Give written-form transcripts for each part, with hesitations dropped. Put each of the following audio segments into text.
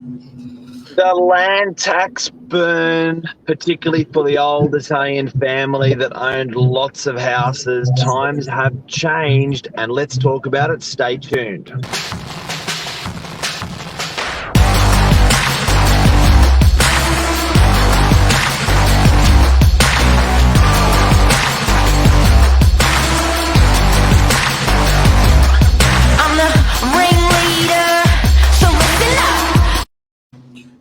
The land tax burn, particularly for the old Italian family that owned lots of houses, times have changed, and let's talk about it. Stay tuned.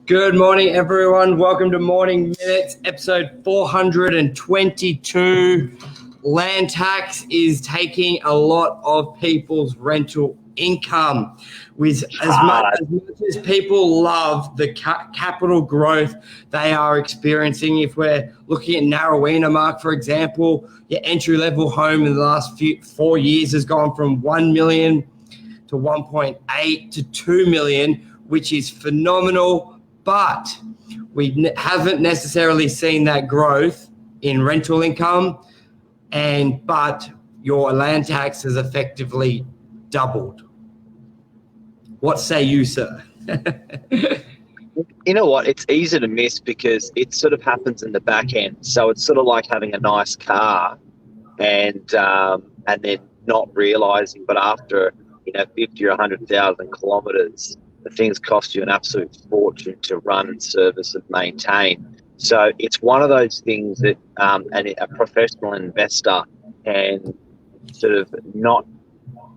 Good morning, everyone. Welcome to Morning Minutes, episode 422. Land tax is taking a lot of people's rental income. With as much as people love the capital growth they are experiencing, if we're looking at Narrowena, Mark, for example, your entry-level home in the last 4 years has gone from 1 million to 1.8 to 2 million, which is phenomenal. But we haven't necessarily seen that growth in rental income, but your land tax has effectively doubled. What say you, sir? You know what? It's easy to miss because it sort of happens in the back end. So it's sort of like having a nice car and then not realizing, but after 50 or 100,000 kilometers, the things cost you an absolute fortune to run and service and maintain. So it's one of those things that a professional investor can sort of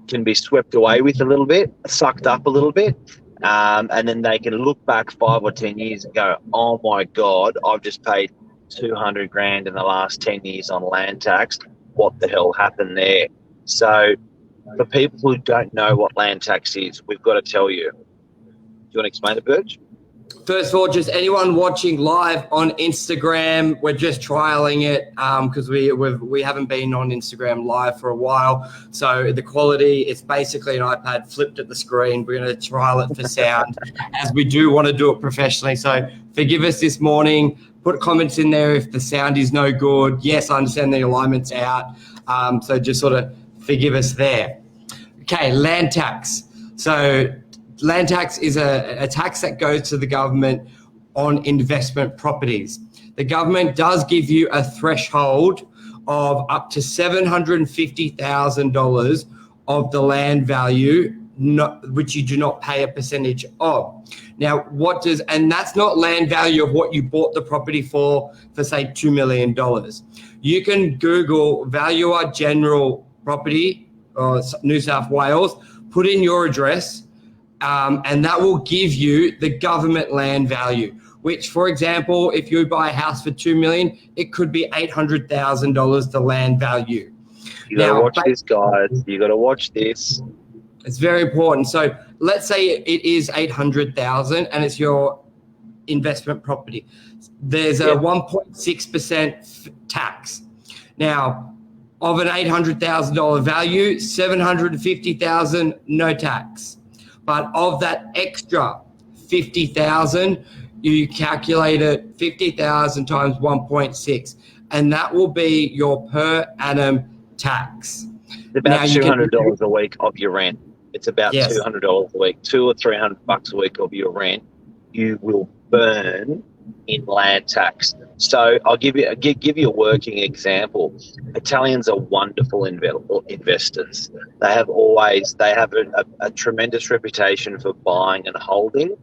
can be swept away with a little bit, sucked up a little bit, and then they can look back 5 or 10 years and go, oh my God, I've just paid 200 grand in the last 10 years on land tax. What the hell happened there? So for people who don't know what land tax is, we've got to tell you. Do you want to explain it, Burge? First of all, just anyone watching live on Instagram, we're just trialing it because we haven't been on Instagram live for a while. So the quality, it's basically an iPad flipped at the screen. We're going to trial it for sound as we do want to do it professionally. So forgive us this morning. Put comments in there if the sound is no good. Yes, I understand the alignment's out. So just sort of forgive us there. Okay, land tax. So land tax is a tax that goes to the government on investment properties. The government does give you a threshold of up to $750,000 of the land value, which you do not pay a percentage of. Now, and that's not land value of what you bought the property for say, $2 million. You can Google Valuer General Property, New South Wales, put in your address, and that will give you the government land value, which, for example, if you buy a house for $2 million, it could be $800,000 the land value. You got to watch this, guys. You got to watch this. It's very important. So let's say it is $800,000 and it's your investment property. There's a 1.6% tax. Now, of an $800,000 value, $750,000 no tax. But of that extra 50,000, you calculate it 50,000 times 1.6, and that will be your per annum tax. It's about $200 a week of your rent. It's about $200 a week, $200 or $300 a week of your rent. You will burn in land tax. So I'll give you a working example. Italians are wonderful investors. They have a tremendous reputation for buying and holding,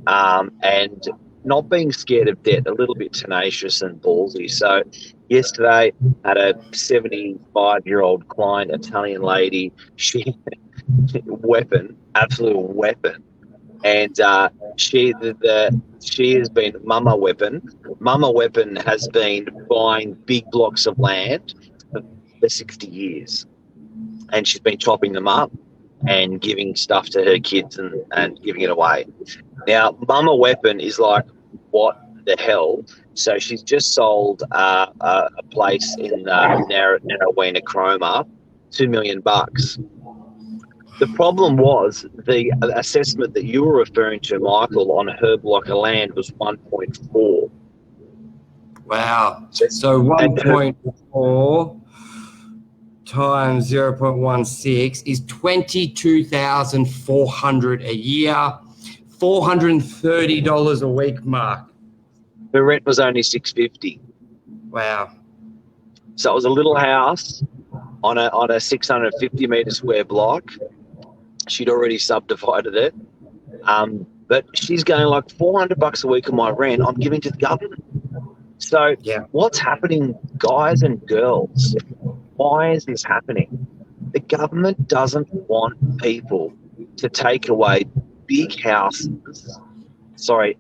and not being scared of debt. A little bit tenacious and ballsy. So yesterday, I had a 75-year-old client, Italian lady. She absolute weapon. And she has been Mama Weapon. Mama Weapon has been buying big blocks of land for 60 years. And she's been chopping them up and giving stuff to her kids and giving it away. Now, Mama Weapon is like, what the hell? So she's just sold a place in Narrowena, Cromer, $2 million. The problem was the assessment that you were referring to, Michael, on her block of land was 1.4. Wow. So 1.4 times 0.16 is $22,400 a year. $430 a week, Mark. Her rent was only $650. Wow. So it was a little house on a 650 metre square block. She'd already subdivided it. But she's going like $400 a week of my rent I'm giving to the government. So what's happening, guys and girls? Why is this happening? The government doesn't want people to take away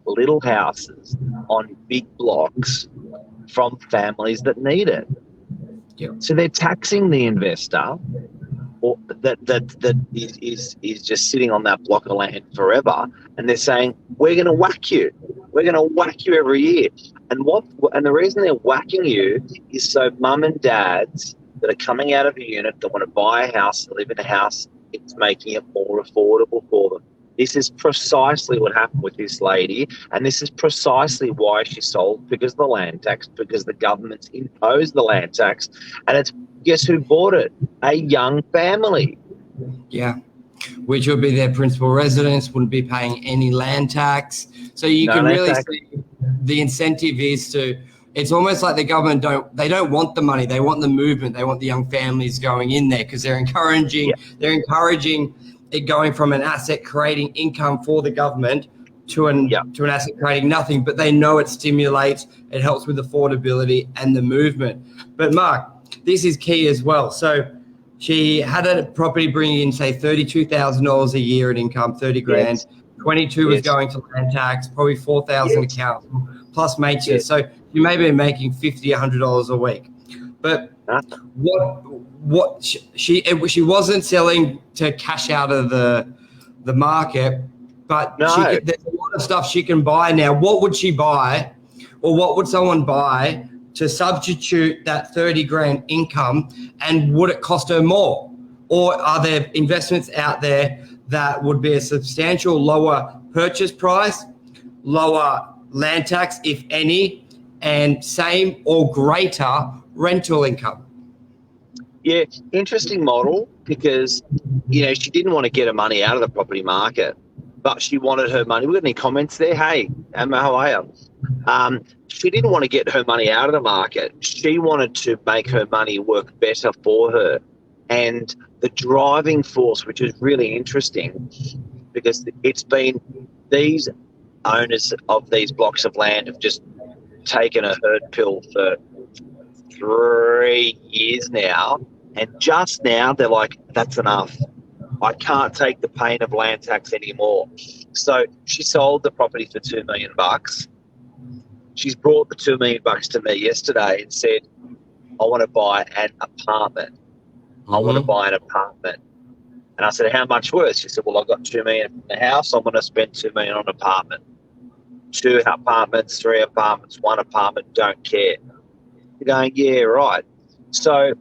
little houses on big blocks from families that need it. Yep. So they're taxing the investor or that is just sitting on that block of land forever, and they're saying, we're going to whack you. We're going to whack you every year. And the reason they're whacking you is so mum and dads that are coming out of a unit that want to buy a house and live in a house, it's making it more affordable for them. This is precisely what happened with this lady, and this is precisely why she sold, because of the land tax, because the government's imposed the land tax, and it's, guess who bought it? A young family. Yeah, which would be their principal residence, wouldn't be paying any land tax. So you can really see the incentive is to, it's almost like the government don't want the money, they want the movement, they want the young families going in there because they're encouraging it going from an asset creating income for the government to an asset creating nothing, but they know it stimulates, it helps with affordability and the movement. But Mark, this is key as well. So she had a property bringing in, say, $32,000 a year in income, 30 grand, 22 was going to land tax, probably 4,000 a council, plus maintenance. So you may be making $50, $100 a week. But what she wasn't selling to cash out of the market, but there's a lot of stuff she can buy now. What would she buy, or what would someone buy to substitute that 30 grand income, and would it cost her more? Or are there investments out there that would be a substantial lower purchase price, lower land tax, if any, and same or greater rental income? Yeah, interesting model, because, she didn't want to get her money out of the property market, but she wanted her money. We got any comments there? Hey, Emma, how are you? She didn't want to get her money out of the market. She wanted to make her money work better for her. And the driving force, which is really interesting, because it's been these owners of these blocks of land have just taken a herd pill for 3 years now, and just now they're like, that's enough. I can't take the pain of land tax anymore. So she sold the property for $2 million. She's brought the $2 million to me yesterday and said, I want to buy an apartment. I want to buy an apartment. And I said, how much worth? She said, well, I've got $2 million in the house. I'm going to spend $2 million on an apartment. 2 apartments, 3 apartments, 1 apartment, don't care. You're going, yeah, right. So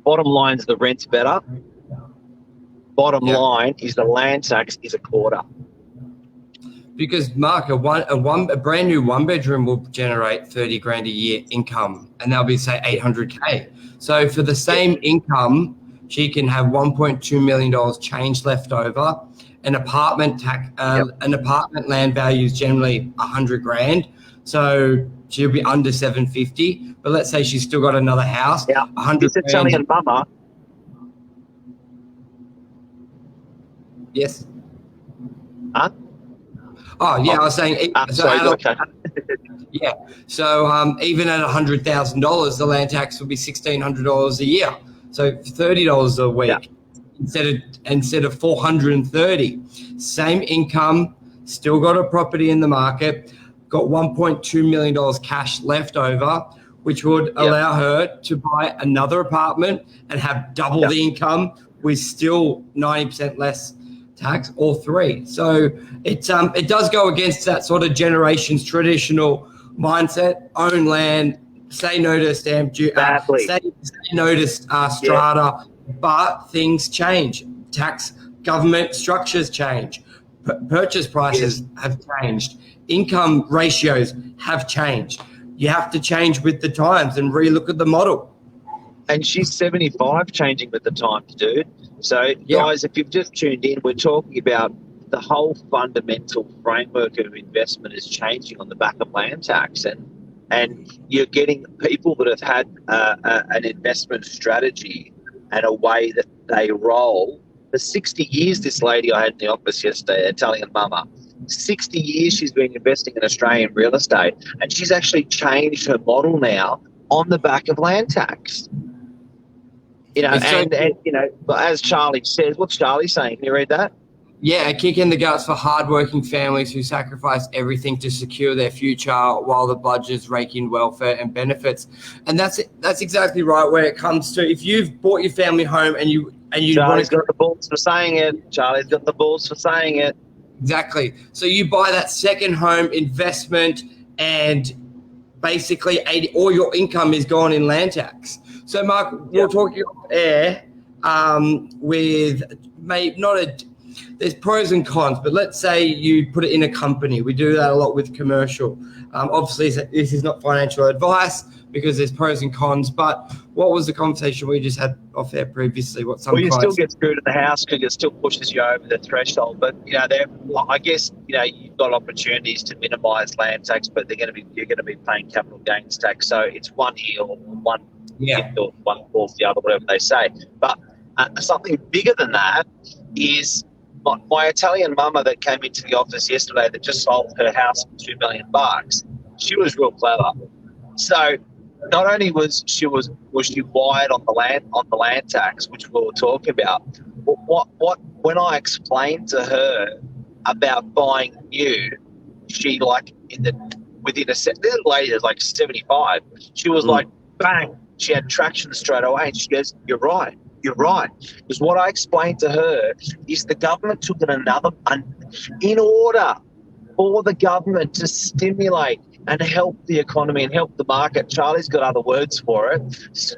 bottom line is the rent's better. Bottom line is the land tax is a quarter. Because Mark, a brand new 1-bedroom will generate 30 grand a year income, and they'll be, say, 800K. So for the same income, she can have $1.2 million change left over. An apartment land value is generally 100 grand. So she'll be under 750. But let's say she's still got another house. Yeah. 100 Is it selling in mama? Yes. Huh? Oh, yeah, I was saying. Okay. Yeah. So even at $100,000, the land tax would be $1,600 a year. So $30 a week instead of $430. Same income, still got a property in the market, got $1.2 million cash left over, which would allow her to buy another apartment and have double the income with still 90% less tax, or 3. So it does go against that sort of generation's traditional mindset: own land, say no to stamp duty, say no to strata. But things change. Tax, government structures change. Purchase prices have changed. Income ratios have changed. You have to change with the times and relook at the model. And she's 75, changing with the times, dude. So, guys, if you've just tuned in, we're talking about the whole fundamental framework of investment is changing on the back of land tax, and you're getting people that have had an investment strategy and a way that they roll. For 60 years, this lady I had in the office yesterday, Italian mama, 60 years she's been investing in Australian real estate, and she's actually changed her model now on the back of land tax. And as Charlie says, what's Charlie saying? Can you read that? Yeah, a kick in the guts for hardworking families who sacrifice everything to secure their future while the budgets rake in welfare and benefits. And that's exactly right. Where it comes to, if you've bought your family home and you Charlie's got the balls for saying it. Charlie's got the balls for saying it. Exactly. So you buy that second home investment, and basically all your income is gone in land tax. So Mark, we'll talk you off air with maybe not a. There's pros and cons, but let's say you put it in a company. We do that a lot with commercial. Obviously, this is not financial advice because there's pros and cons. But what was the conversation we just had off there previously? You still get screwed in the house because it still pushes you over the threshold. But I guess you've got opportunities to minimise land tax, but you're going to be paying capital gains tax. So it's one heel or one or one falls the other, whatever they say. But something bigger than that is. My Italian mama that came into the office yesterday that just sold her house for $2 million, she was real clever. So not only was she wired on the land tax, which we were talking about, but when I explained to her about buying new, she within a set, little lady is like 75, she was like bang, she had traction straight away, and she goes, You're right. Because what I explained to her is the government took it in order for the government to stimulate and help the economy and help the market. Charlie's got other words for it.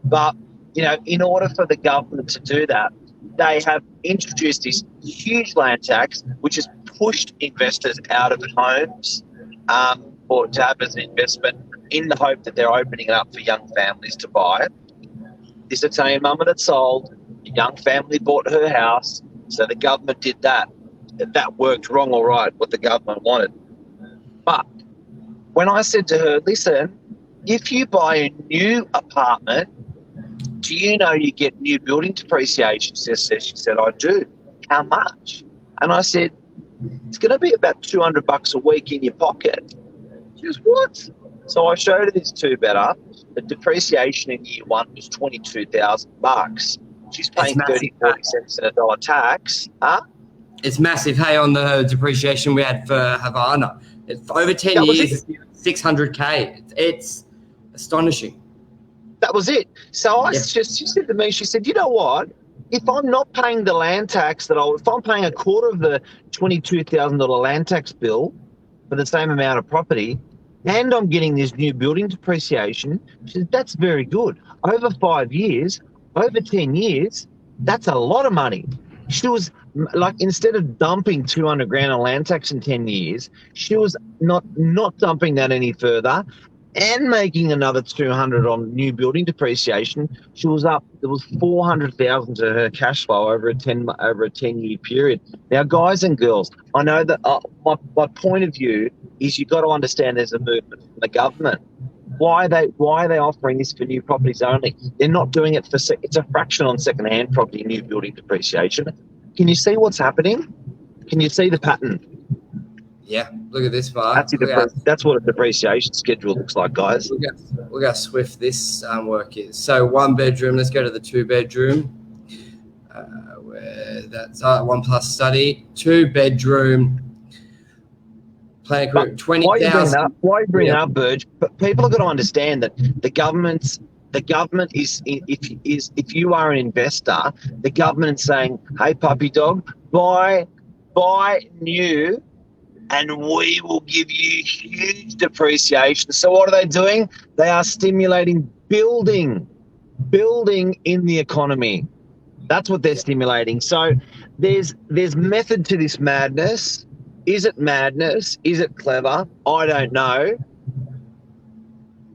But in order for the government to do that, they have introduced this huge land tax, which has pushed investors out of homes or to have as an investment in the hope that they're opening it up for young families to buy it. This Italian mama that sold, a young family bought her house, so the government did that. That worked wrong or right, what the government wanted. But when I said to her, listen, if you buy a new apartment, do you know you get new building depreciation? She said, I do. How much? And I said, it's going to be about $200 a week in your pocket. She goes, what? So I showed her this two-bedder. The depreciation in year one was $22,000. She's paying 30-40 cents in a dollar tax. It's massive. Hey, on the depreciation we had for Havana, for over 10 years, it's $600K. It's astonishing. That was it. So she said to me, she said, you know what? If I'm not paying the land tax if I'm paying a quarter of the $22,000 land tax bill for the same amount of property, and I'm getting this new building depreciation, she said, that's very good. Over 5 years, over 10 years, that's a lot of money. She was like, instead of dumping $200,000 on land tax in 10 years, she was not dumping that any further and making another $200 on new building depreciation. She was up. There was $400,000 to her cash flow over a 10-year period. Now, guys and girls, I know that my point of view is you've got to understand there's a movement from the government. Why are they offering this for new properties only? They're not doing it it's a fraction on second-hand property, new building depreciation. Can you see what's happening? Can you see the pattern? Yeah, look at this, Mark. That's what a depreciation schedule looks like, guys. Look how swift this work is. So 1 bedroom, let's go to the 2 bedroom. Where that's 1+ study, 2 bedroom. Plan group, 20,000. Why are you bringing up, Burge? But people have got to understand that the government is if you are an investor, the government's saying, hey, puppy dog, buy new, and we will give you huge depreciation. So what are they doing? They are stimulating building in the economy. That's what they're stimulating. So there's method to this madness. Is it madness? Is it clever? I don't know.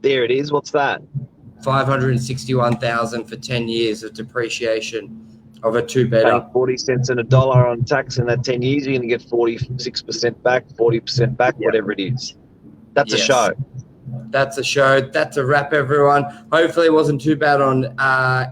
There it is. What's that? 561,000 for 10 years of depreciation. of a two Paying better. 40 cents and a dollar on tax in that 10 years, you're going to get 46% back, 40% back, Yeah. whatever it is. That's a Yes. show. That's a show. That's a wrap, everyone. Hopefully it wasn't too bad on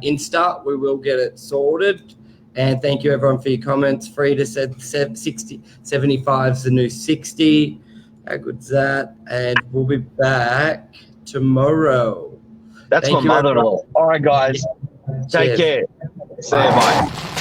Insta. We will get it sorted. And thank you, everyone, for your comments. Frida said 75 is the new 60. How good's that? And we'll be back tomorrow. That's Thank my you, mother-in-law. everyone. All right, guys. Take Cheers. care. See you, bye.